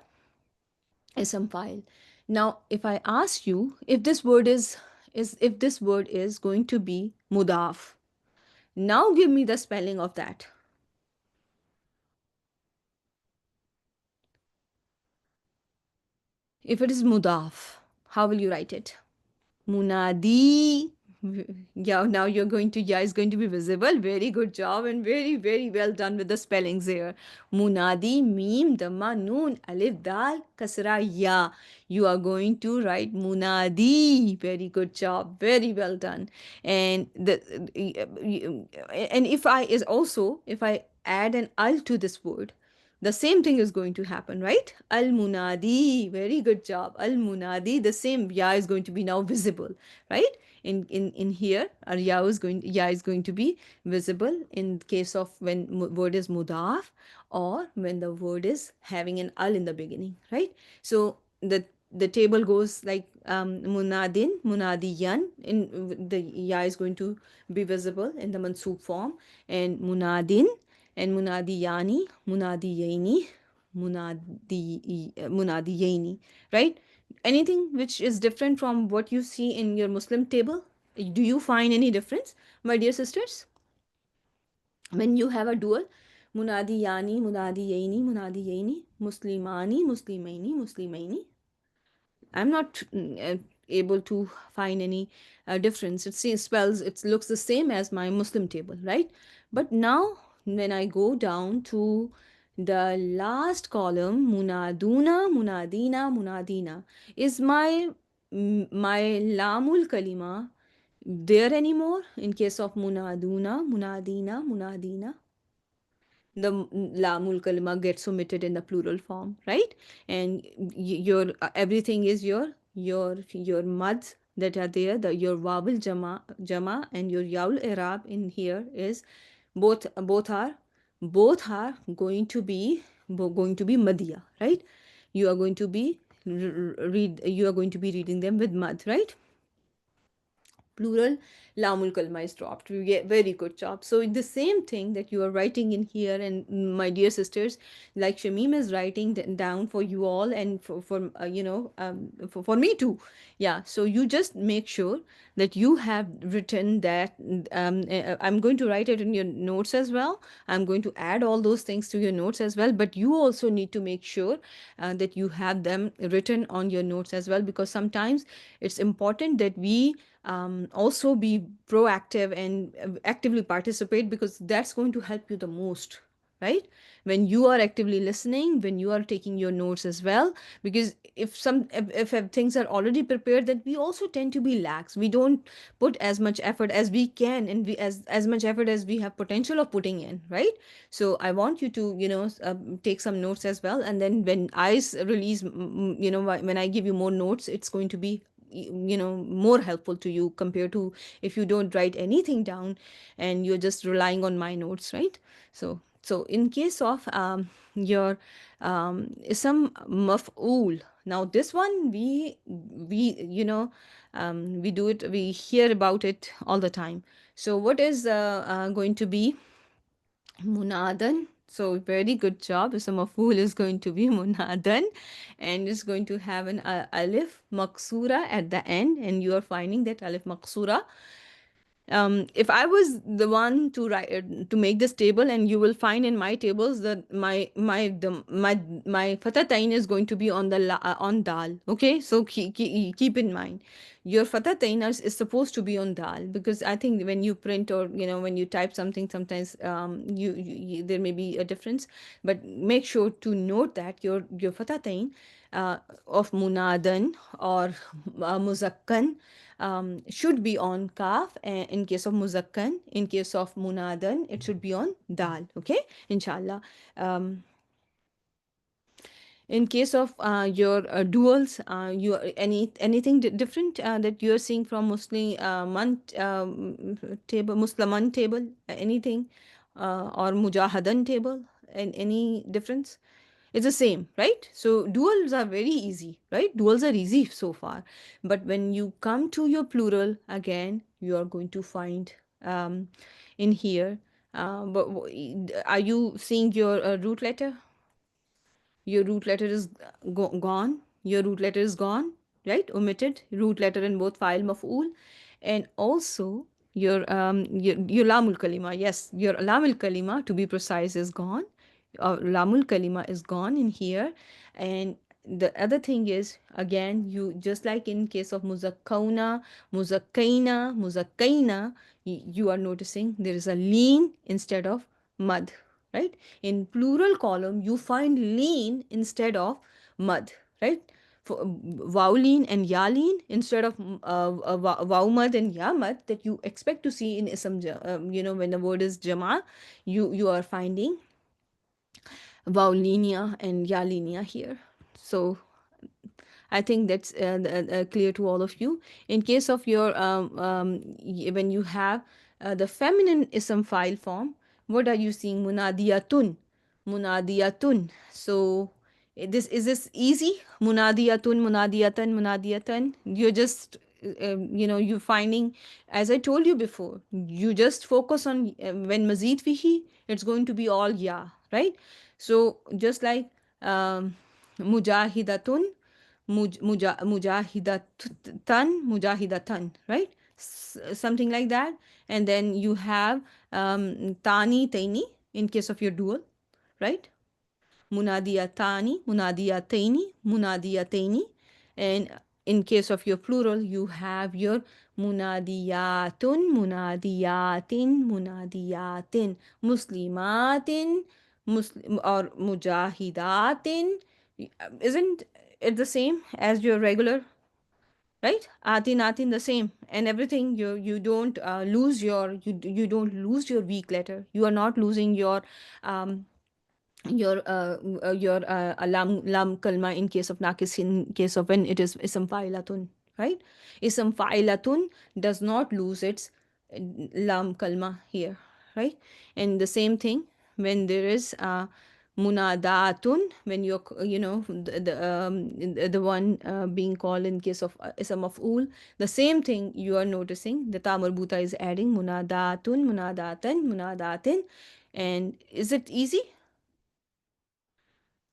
ism file. Now, if I ask you if this word is if this word is going to be mudaf, now give me the spelling of that. If it is mudaf, how will you write it? Munadi. Yeah, now you're going to, yeah, is going to be visible. Very good job and very, very well done with the spellings here. Munadi, mim, dhamma, noon, alif, dal, kasra, ya. You are going to write munadi. Very good job. Very well done. And and if I is also, if I add an al to this word, the same thing is going to happen, right? Al munadi, very good job. Al munadi, the same ya is going to be now visible, right? In here, our ya is going to be visible in case of when word is mudaf, or when the word is having an al in the beginning, right? So the table goes like munadin, munadiyan. In the ya is going to be visible in the mansub form, and munadin and munadiyani, munadiyaini, munadiyaini, right? Anything which is different from what you see in your Muslim table? Do you find any difference, my dear sisters? When you have a dual, munadiyani, munadiyaini, munadiyaini, muslimani, muslimaini, muslimaini, I'm not able to find any difference. It looks the same as my Muslim table, right? But now, when I go down to the last column, munaduna, munadina, munadina, is my lamul kalima there anymore? In case of munaduna, munadina, munadina, the lamul kalima gets omitted in the plural form, right? And your everything is your mads that are there, the your wawul jama and your yaul irab in here is both are going to be madhiya, right? You are going to be you are going to be reading them with mad, right? Plural, lamul kalma is dropped. We get very good job. So the same thing that you are writing in here, and my dear sisters, like Shamim is writing down for you all, and for me too. Yeah. So you just make sure that you have written that. I'm going to write it in your notes as well. I'm going to add all those things to your notes as well. But you also need to make sure that you have them written on your notes as well, because sometimes it's important that we also be proactive and actively participate, because that's going to help you the most, right? When you are actively listening, when you are taking your notes as well. Because if things are already prepared, then we also tend to be lax. We don't put as much effort as we can, and we as much effort as we have potential of putting in, right? So I want you to take some notes as well, and then when release, when I give you more notes, it's going to be more helpful to you, compared to if you don't write anything down and you're just relying on my notes, right? So in case of your ism maf'ul, now this one we We do it, we hear about it all the time. So what is going to be Munadan? So very good job. Ism maf'ul is going to be Munadan, and is going to have an alif maksura at the end, and you are finding that alif maksura. If I was the one to write to make this table, and you will find in my tables that my fatatain is going to be on the on dal. Okay, so keep in mind your fatatain is supposed to be on dal, because I think when you print, or when you type something, sometimes there may be a difference, but make sure to note that your fatatain uh, of munadan or muzakkan should be on kaf, in case of muzakkan. In case of munadan, it should be on dal. Okay, inshallah. um, in case of your duals, you anything different that you are seeing from Muslim table, Musliman table, anything, or Mujahadan table, and any difference? It's the same, right? So duals are very easy, right? Duals are easy so far, but when you come to your plural again, you are going to find in here. But are you seeing your root letter? Your root letter is gone. Your root letter is gone, right? Omitted root letter in both file maf'ul, and also your lamul kalima. Yes, your lamul kalima, to be precise, is gone. Lamul kalima is gone in here. And the other thing is, again, you just like in case of muzakkauna, muzakkaina, muzakkaina, you are noticing there is a lean instead of mud, right? In plural column, you find lean instead of mud, right? For vowleen and yaleen instead of wawmad and yamad, that you expect to see in ism, when the word is jama, you are finding vowlinia and yalinia here. So I think that's clear to all of you. In case of your when you have the feminine ism file form, what are you seeing? Munadiyatun, munadiyatun. So this easy? Munadiyatun, munadiyatan, munadiyatan. You're just you're finding, as I told you before, you just focus on when mazid fihi, it's going to be all ya, right? So just like mujahidatun, mujahidatan, right? Something like that. And then you have tani, taini in case of your dual, right? Munadiyatani, munadiyataini, munadiyataini. And in case of your plural, you have your munadiyatun, munadiyatin, munadiyatin, muslimatin, or mujahidatin. Isn't it the same as your regular, right? Atin, the same, and everything. You don't lose you don't lose your weak letter. You are not losing um your lam kalma in case of nakis, in case of when it is ism fa'ilatun, right? Ism fa'ilatun does not lose its lam kalma here, right? And the same thing when there is munadatun, when you're the one being called in case of ism maf'ul, the same thing you are noticing, the ta marbuta is adding munadatun, munadatan, munadatin. And is it easy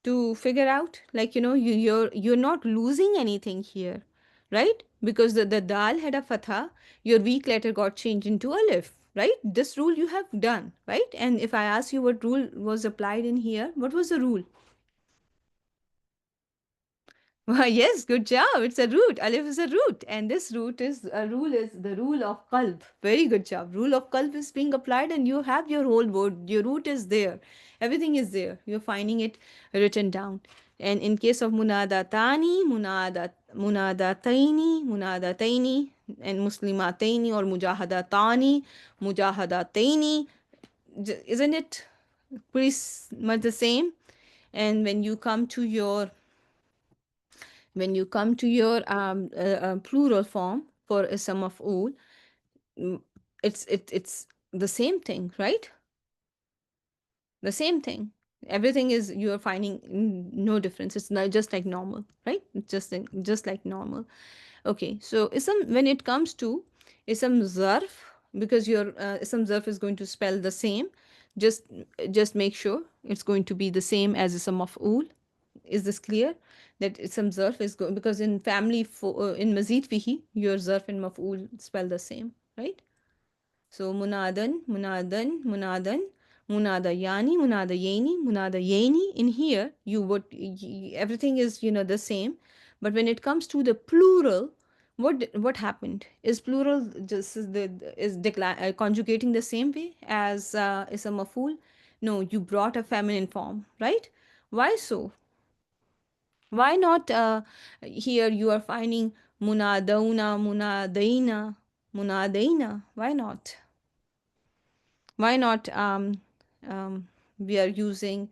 to figure out, like, you're not losing anything here, right? Because the dal had a fatha, your weak letter got changed into alif, right? This rule you have done, right? And if I ask you what rule was applied in here, what was the rule? Well, yes, good job. It's a root. Alif is a root. And this root is a rule, is the rule of qalb. Very good job. Rule of qalb is being applied, and you have your whole word. Your root is there. Everything is there. You're finding it written down. And in case of munadatani, munadataini, munadataini, and muslimataini or mujahadatani, mujahadataini, isn't it pretty much the same? And when you come to your plural form for a sum of all, mm, it's the same thing, right? The same thing. Everything is, you are finding no difference. It's not just like normal, right? It's just like normal. Okay, so ism, when it comes to ism zarf, because your ism zarf is going to spell the same, just just make sure it's going to be the same as ism maf'ul. Is this clear? That ism zarf is going, because in family in mazid fihi, your zarf and maf'ul spell the same, right? So munadan, munadan, munadan, munadayani, munadayeni, munadayeni. In here, you would everything is the same, but when it comes to the plural, what happened? Is plural just conjugating the same way as is a maful? No, you brought a feminine form, right? Why so? Why not here you are finding munadauna, munadaina, munadaina? Why not? Why not we are using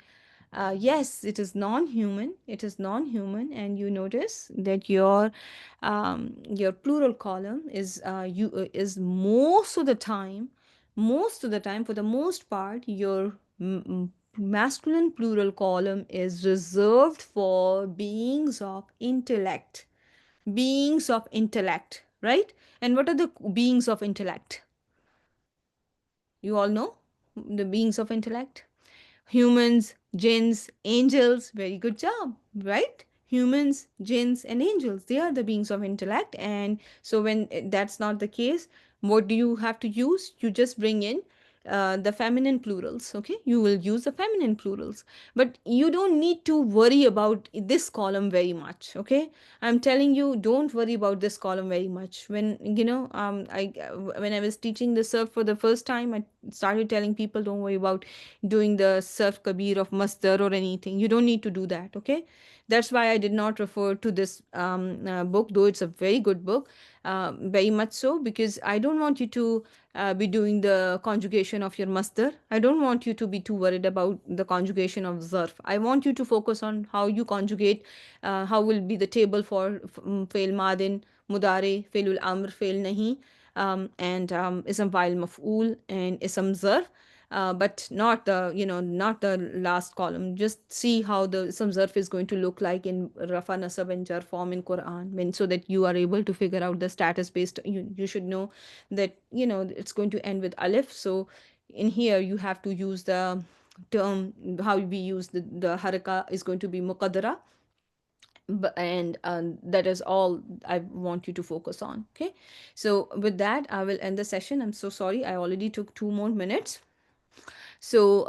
yes, it is non-human, it is non-human, and you notice that your plural column is is most of the time, for the most part, your masculine plural column is reserved for beings of intellect, beings of intellect, right? And what are the beings of intellect? You all know the beings of intellect: humans, jinns, angels. Very good job, right? Humans, jinns, and angels, they are the beings of intellect. And so, when that's not the case, what do you have to use? You just bring in the feminine plurals. Okay, you will use the feminine plurals, but you don't need to worry about this column very much. Okay, I'm telling you, don't worry about this column very much. When I when I was teaching the surf for the first time, I started telling people, don't worry about doing the surf kabir of masdar or anything. You don't need to do that. Okay, that's why I did not refer to this book, though it's a very good book, very much so, because I don't want you to be doing the conjugation of your masdar. I don't want you to be too worried about the conjugation of zarf. I want you to focus on how you conjugate, how will be the table for fail madin, mudare, failul amr, fail nahi, and ism file maf'ul and ism zarf, but not the not the last column. Just see how the some zarf is going to look like in rafa, nasab, and jar form in Quran, when, so that you are able to figure out the status based. You should know that it's going to end with alif. So in here you have to use the term, how we use the haraka is going to be muqaddara, and that is all I want you to focus on. Okay, so with that I will end the session. I'm so sorry, I already took 2 more minutes. So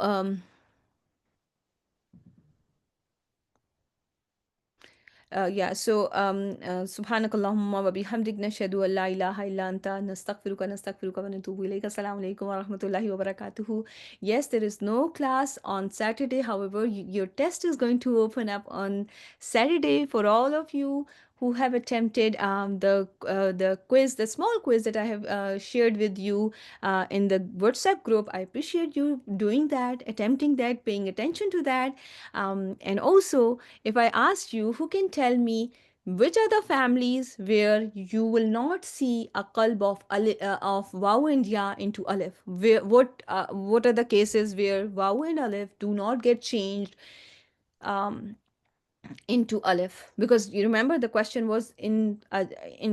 yeah, so subhanakallahumma wa bihamdik nashhadu an la ilaha illa anta nastaghfiruka wa natubu ilayk. Assalamu alaikum wa rahmatullahi wa barakatuhu. Yes, there is no class on Saturday. However, your test is going to open up on Saturday for all of you who have attempted the quiz, the small quiz that I have shared with you in the WhatsApp group. I appreciate you doing that, attempting that, paying attention to that. And also, if I asked you, who can tell me which are the families where you will not see a qalb of of waw and ya into alif? Where, what are the cases where waw and alif do not get changed um, into alif? Because you remember the question was in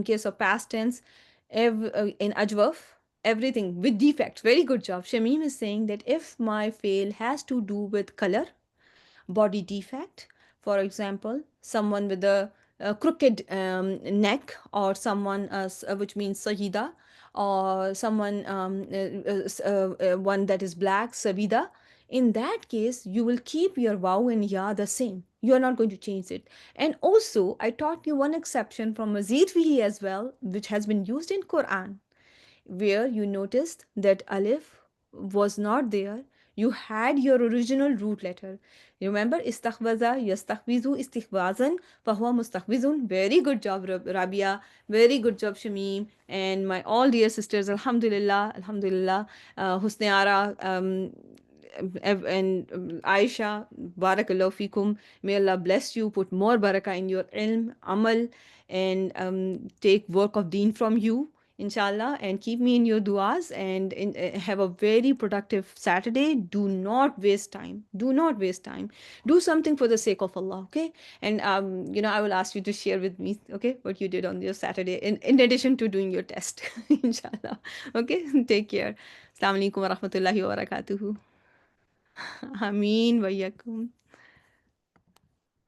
case of past tense, in ajwaf, everything with defects. Very good job. Shamim is saying that if my fail has to do with color, body defect, for example, someone with a crooked neck, or someone which means sajida, or someone one that is black, sabida. In that case, you will keep your wow and ya the same. You are not going to change it. And also, I taught you one exception from Mazid Fihi as well, which has been used in Quran, where you noticed that alif was not there. You had your original root letter. Remember, istakhwaza, yastakhwizu, istikhwazan, fahuwa mustakhwizun. Very good job, Rabia. Very good job, Shamim. And my all dear sisters, Alhamdulillah, Alhamdulillah, Husneara, and Aisha, Barakallahu fikum. May Allah bless you, put more barakah in your ilm, amal, and take work of deen from you. inshallah, and keep me in your duas, and have a very productive Saturday. Do not waste time. Do not waste time. Do something for the sake of Allah, okay? And I will ask you to share with me, okay, what you did on your Saturday in addition to doing your test, inshallah. Okay, take care. Assalamu alaikum wa rahmatullahi wa barakatuhu. Ameen wa yakum.